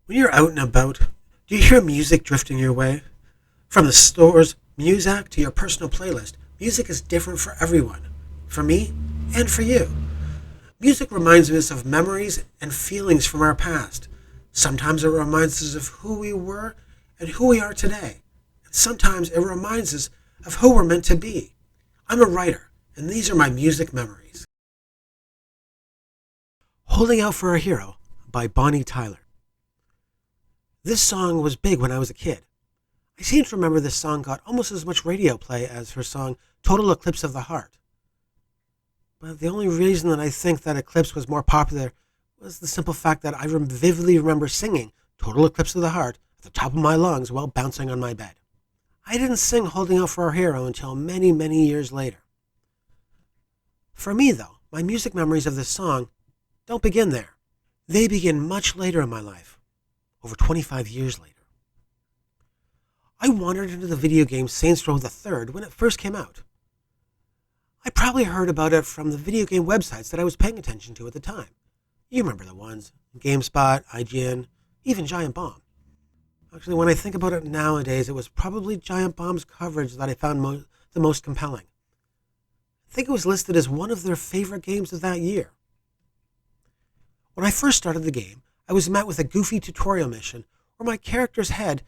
When you're out and about, do you hear music drifting your way? From the store's Muzak to your personal playlist, music is different for everyone. For me, and for you. Music reminds us of memories and feelings from our past. Sometimes it reminds us of who we were and who we are today. And sometimes it reminds us of who we're meant to be. I'm a writer, and these are my music memories. Holding Out for a Hero by Bonnie Tyler. This song was big when I was a kid. I seem to remember this song got almost as much radio play as her song Total Eclipse of the Heart. But the only reason that I think that Eclipse was more popular was the simple fact that I vividly remember singing Total Eclipse of the Heart at the top of my lungs while bouncing on my bed. I didn't sing Holding Out for a Hero until many, many years later. For me, though, my music memories of this song don't begin there. They begin much later in my life, over 25 years later. I wandered into the video game Saints Row the Third when it first came out. I probably heard about it from the video game websites that I was paying attention to at the time. You remember the ones, GameSpot, IGN, even Giant Bomb. Actually, when I think about it nowadays, it was probably Giant Bomb's coverage that I found the most compelling. I think it was listed as one of their favorite games of that year. When I first started the game, I was met with a goofy tutorial mission where my character's head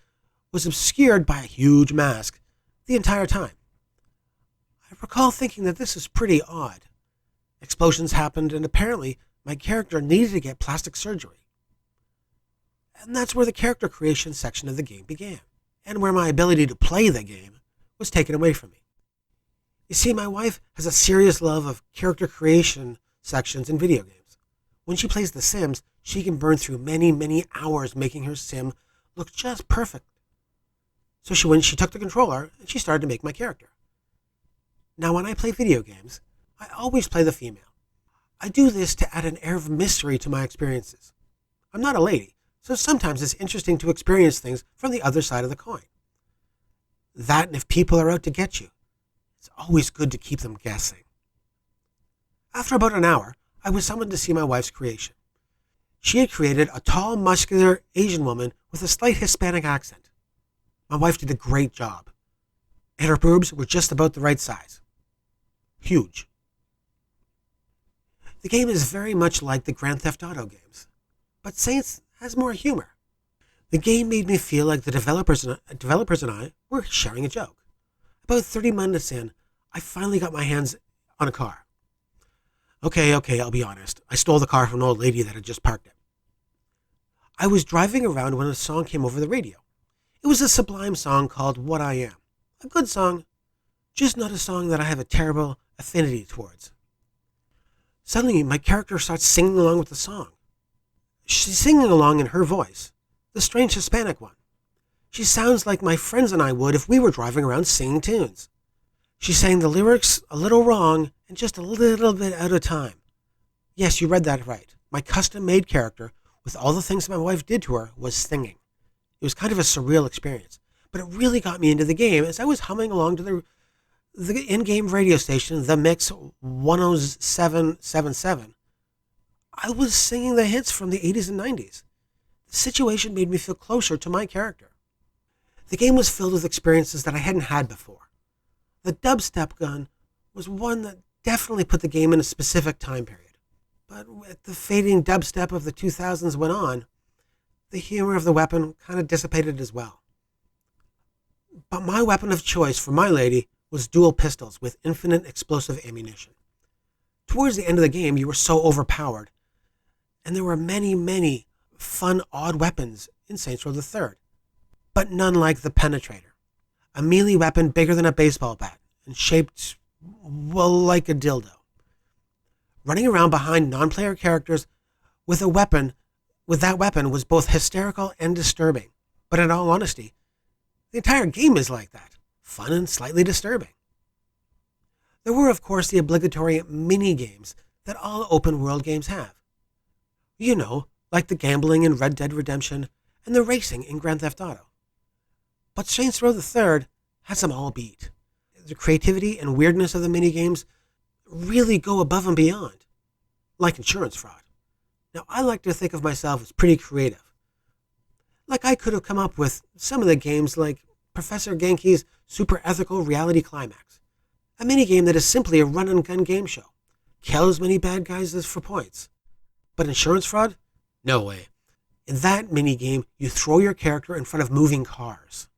was obscured by a huge mask the entire time. I recall thinking that this is pretty odd. Explosions happened, and apparently my character needed to get plastic surgery. And that's where the character creation section of the game began, and where my ability to play the game was taken away from me. You see, my wife has a serious love of character creation sections in video games. When she plays The Sims, she can burn through many, many hours making her sim look just perfect. So when she took the controller, she started to make my character. Now, when I play video games, I always play the female. I do this to add an air of mystery to my experiences. I'm not a lady, so sometimes it's interesting to experience things from the other side of the coin. That, and if people are out to get you, it's always good to keep them guessing. After about an hour, I was summoned to see my wife's creation. She had created a tall, muscular Asian woman with a slight Hispanic accent. My wife did a great job, and her boobs were just about the right size. Huge. The game is very much like the Grand Theft Auto games, but Saints has more humor. The game made me feel like the developers and I were sharing a joke. About 30 minutes in, I finally got my hands on a car. Okay, I'll be honest. I stole the car from an old lady that had just parked it. I was driving around when a song came over the radio. It was a Sublime song called What I Am. A good song, just not a song that I have a terrible affinity towards. Suddenly, my character starts singing along with the song. She's singing along in her voice, the strange Hispanic one. She sounds like my friends and I would if we were driving around singing tunes. She sang the lyrics a little wrong and just a little bit out of time. Yes, you read that right. My custom-made character, with all the things my wife did to her, was singing. It was kind of a surreal experience, but it really got me into the game as I was humming along to the in-game radio station, The Mix 107.77. I was singing the hits from the 80s and 90s. The situation made me feel closer to my character. The game was filled with experiences that I hadn't had before. The dubstep gun was one that definitely put the game in a specific time period. But with the fading dubstep of the 2000s went on, the humor of the weapon kind of dissipated as well. But my weapon of choice for my lady was dual pistols with infinite explosive ammunition. Towards the end of the game, you were so overpowered, and there were many, many fun, odd weapons in Saints Row the Third, but none like the Penetrator, a melee weapon bigger than a baseball bat and shaped, well, like a dildo. Running around behind non-player characters with that weapon was both hysterical and disturbing, but in all honesty, the entire game is like that. Fun and slightly disturbing. There were, of course, the obligatory mini-games that all open-world games have. You know, like the gambling in Red Dead Redemption and the racing in Grand Theft Auto. But Saints Row the Third has them all beat. The creativity and weirdness of the mini-games really go above and beyond, like insurance fraud. Now, I like to think of myself as pretty creative, Like I could have come up with some of the games like Professor Genki's Super Ethical Reality Climax, a minigame that is simply a run-and-gun game show. Kill as many bad guys as for points. But insurance fraud? No way. In that minigame, you throw your character in front of moving cars.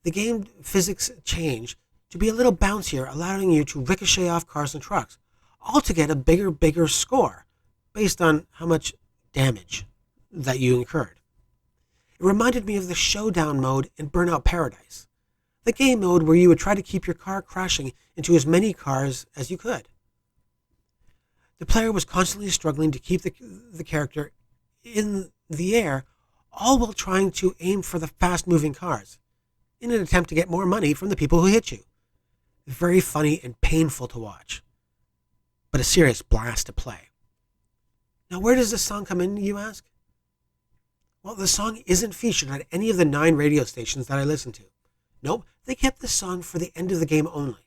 The game physics change to be a little bouncier, allowing you to ricochet off cars and trucks, all to get a bigger score, based on how much damage that you incurred. It reminded me of the showdown mode in Burnout Paradise, the game mode where you would try to keep your car crashing into as many cars as you could. The player was constantly struggling to keep the character in the air, all while trying to aim for the fast-moving cars, in an attempt to get more money from the people who hit you. Very funny and painful to watch, but a serious blast to play. Now, where does this song come in, you ask? Well, the song isn't featured on any of the 9 radio stations that I listen to. Nope, they kept the song for the end of the game only.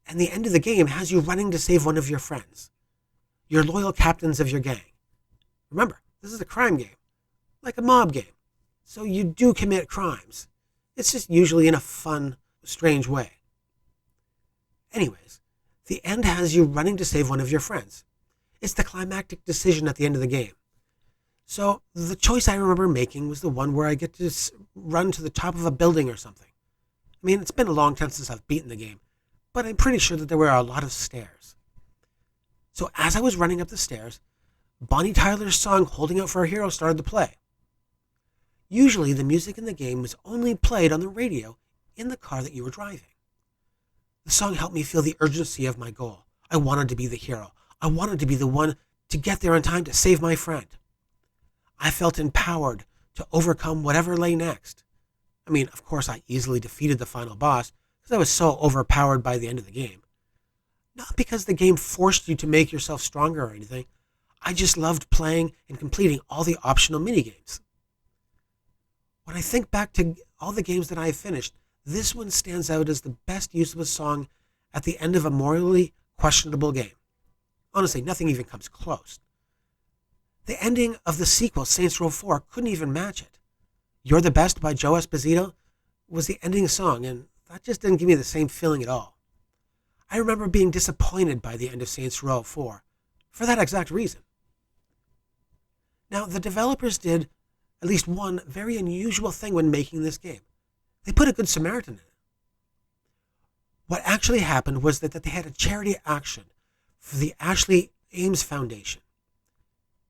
And the end of the game has you running to save one of your friends, your loyal captains of your gang. Remember, this is a crime game, like a mob game, so you do commit crimes. It's just usually in a fun, strange way. Anyways, the end has you running to save one of your friends. It's the climactic decision at the end of the game. So the choice I remember making was the one where I get to run to the top of a building or something. I mean, it's been a long time since I've beaten the game, but I'm pretty sure that there were a lot of stairs. So as I was running up the stairs, Bonnie Tyler's song Holding Out for a Hero started to play. Usually the music in the game was only played on the radio in the car that you were driving. The song helped me feel the urgency of my goal. I wanted to be the hero. I wanted to be the one to get there in time to save my friend. I felt empowered to overcome whatever lay next. I mean, of course, I easily defeated the final boss because I was so overpowered by the end of the game. Not because the game forced you to make yourself stronger or anything. I just loved playing and completing all the optional minigames. When I think back to all the games that I have finished, this one stands out as the best use of a song at the end of a morally questionable game. Honestly, nothing even comes close. The ending of the sequel, Saints Row 4, couldn't even match it. You're the Best by Joe Esposito was the ending song, and that just didn't give me the same feeling at all. I remember being disappointed by the end of Saints Row 4 for that exact reason. Now, the developers did at least one very unusual thing when making this game. They put a Good Samaritan in it. What actually happened was that they had a charity action for the Ashley Ames Foundation.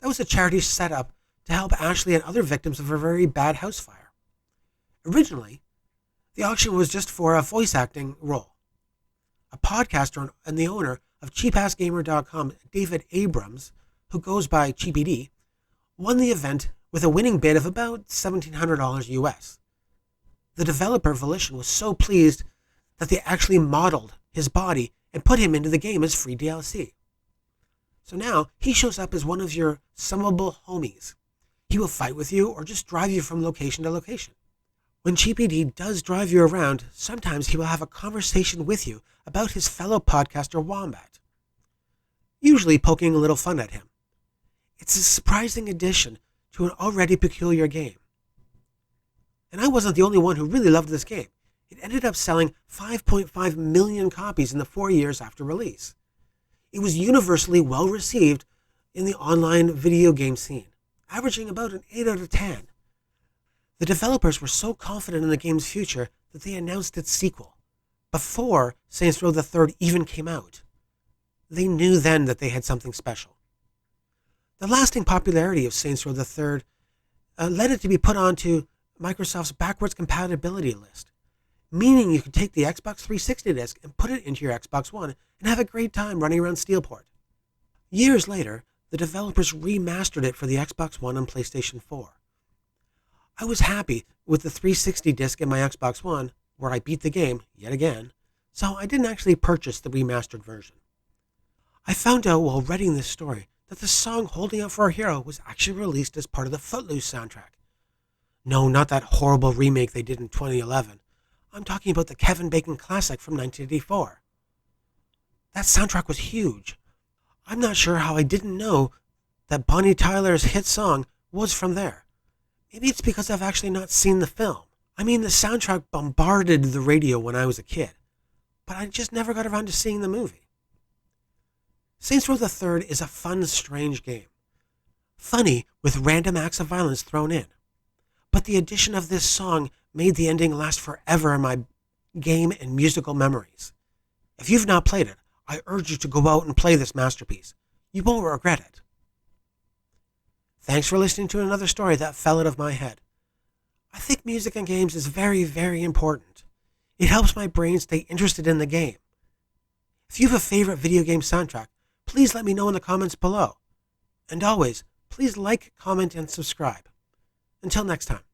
That was a charity set up to help Ashley and other victims of a very bad house fire. Originally, the auction was just for a voice acting role. A podcaster and the owner of CheapAssGamer.com, David Abrams, who goes by CheapED, won the event with a winning bid of about $1,700 US. The developer Volition was so pleased that they actually modeled his body and put him into the game as free DLC. So now he shows up as one of your summable homies. He will fight with you or just drive you from location to location. When CheapED does drive you around, sometimes he will have a conversation with you about his fellow podcaster Wombat, usually poking a little fun at him. It's a surprising addition to an already peculiar game. And I wasn't the only one who really loved this game. It ended up selling 5.5 million copies in the 4 years after release. It was universally well received in the online video game scene, averaging about an 8 out of 10. The developers were so confident in the game's future that they announced its sequel, before Saints Row the Third even came out. They knew then that they had something special. The lasting popularity of Saints Row the Third led it to be put onto Microsoft's backwards compatibility list, meaning you could take the Xbox 360 disc and put it into your Xbox One and have a great time running around Steelport. Years later, the developers remastered it for the Xbox One and PlayStation 4. I was happy with the 360 disc in my Xbox One, where I beat the game, yet again, so I didn't actually purchase the remastered version. I found out while reading this story that the song Holding Out for a Hero was actually released as part of the Footloose soundtrack. No, not that horrible remake they did in 2011. I'm talking about the Kevin Bacon classic from 1984. That soundtrack was huge. I'm not sure how I didn't know that Bonnie Tyler's hit song was from there. Maybe it's because I've actually not seen the film. I mean, the soundtrack bombarded the radio when I was a kid, but I just never got around to seeing the movie. Saints Row the Third is a fun, strange game. Funny with random acts of violence thrown in. But the addition of this song made the ending last forever in my game and musical memories. If you've not played it, I urge you to go out and play this masterpiece. You won't regret it. Thanks for listening to another story that fell out of my head. I think music and games is very, very important. It helps my brain stay interested in the game. If you have a favorite video game soundtrack, please let me know in the comments below. And always, please like, comment, and subscribe. Until next time.